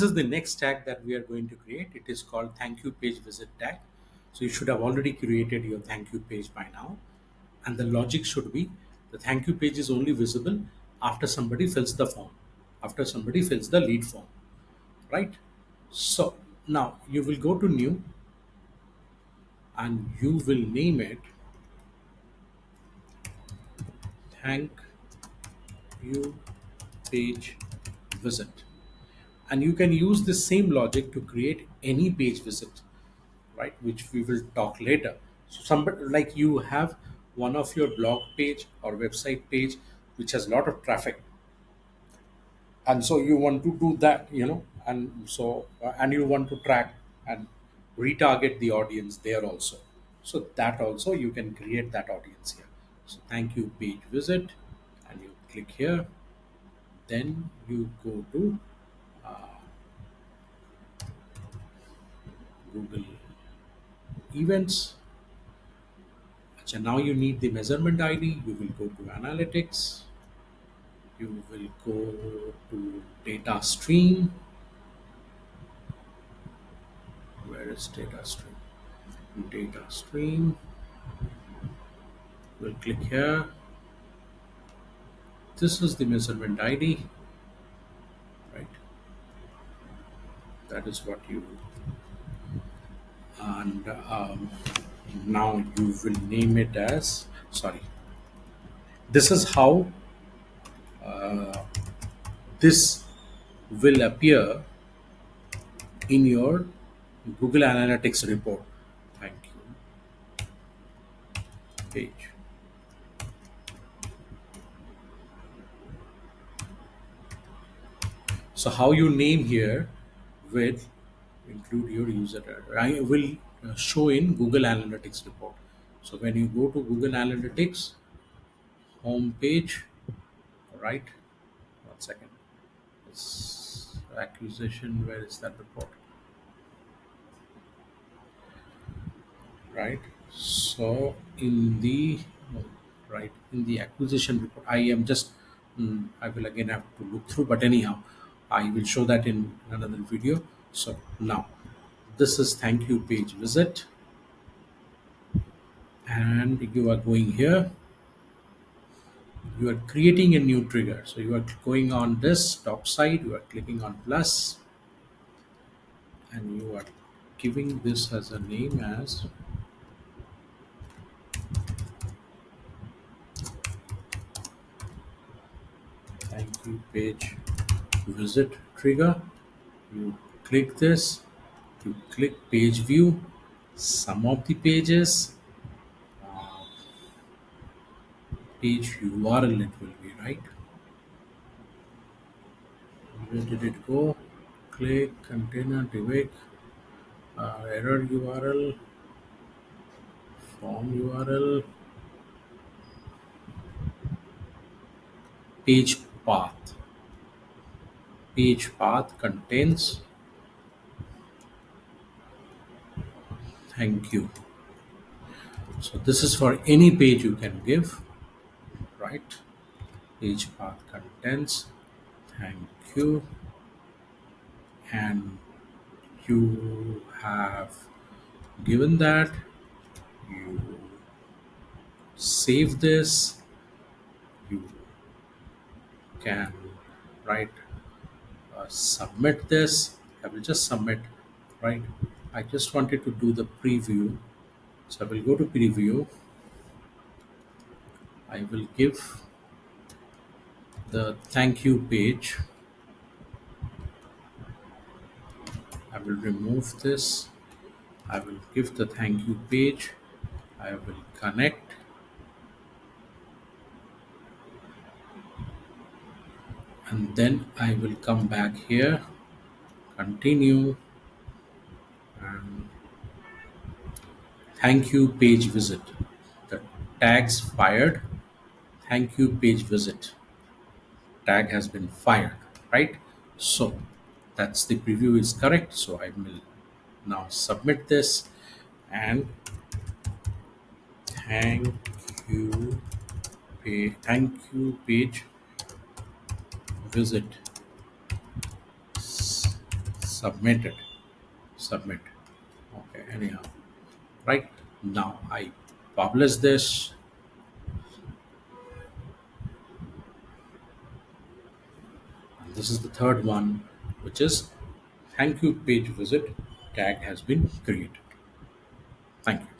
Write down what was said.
This is the next tag that we are going to create. It is called thank you page visit tag. So you should have already created your thank you page by now. And the logic should be the thank you page is only visible after somebody fills the form, after somebody fills the lead form, right? So now you will go to new and you will name it thank you page visit. And you can use the same logic to create any page visit, right, which we will talk later. So somebody like you have one of your blog page or website page which has a lot of traffic, and so you want to do that, and so and you want to track and retarget the audience there also. So that also you can create that audience here. So thank you page visit, and you click here. Then you go to Google events. So now you need the measurement ID. You will go to analytics. You will go to data stream. Where is data stream? Data stream. We'll click here. This is the measurement ID, right? That is what you, and now you will name it as, sorry, this is how this will appear in your Google Analytics report. Thank you page. So how you name here will include your user data. I will show in Google Analytics report. So when you go to Google Analytics home page, right? 1 second. It's acquisition. Where is that report? Right. So in the right in the acquisition report, I am just I will again have to look through, but anyhow, I will show that in another video. So now this is thank you page visit, and you are going here. You are creating a new trigger. So you are going on this top side. You are clicking on plus, and you are giving this as a name as thank you page visit trigger. You click this, you click page view, some of the pages, page URL it will be, right? Where did it go? Click container debug, error URL, form URL, page path. Page path contains thank you. So this is for any page you can give, right? Page path contains thank you, and you have given that. You save this. You can write submit this. I will just submit, right? I just wanted to do the preview, so I will go to preview. I will give the thank you page. I will remove this. I will give the thank you page. I will connect, and then I will come back here, continue, and thank you page visit. The tags fired. Thank you page visit. Tag has been fired, right? So that's the preview is correct. So I will now submit this, and thank you thank you page visit submitted. Submit. Okay, anyhow. Right now I publish this. And this is the third one, which is thank you page visit tag has been created. Thank you.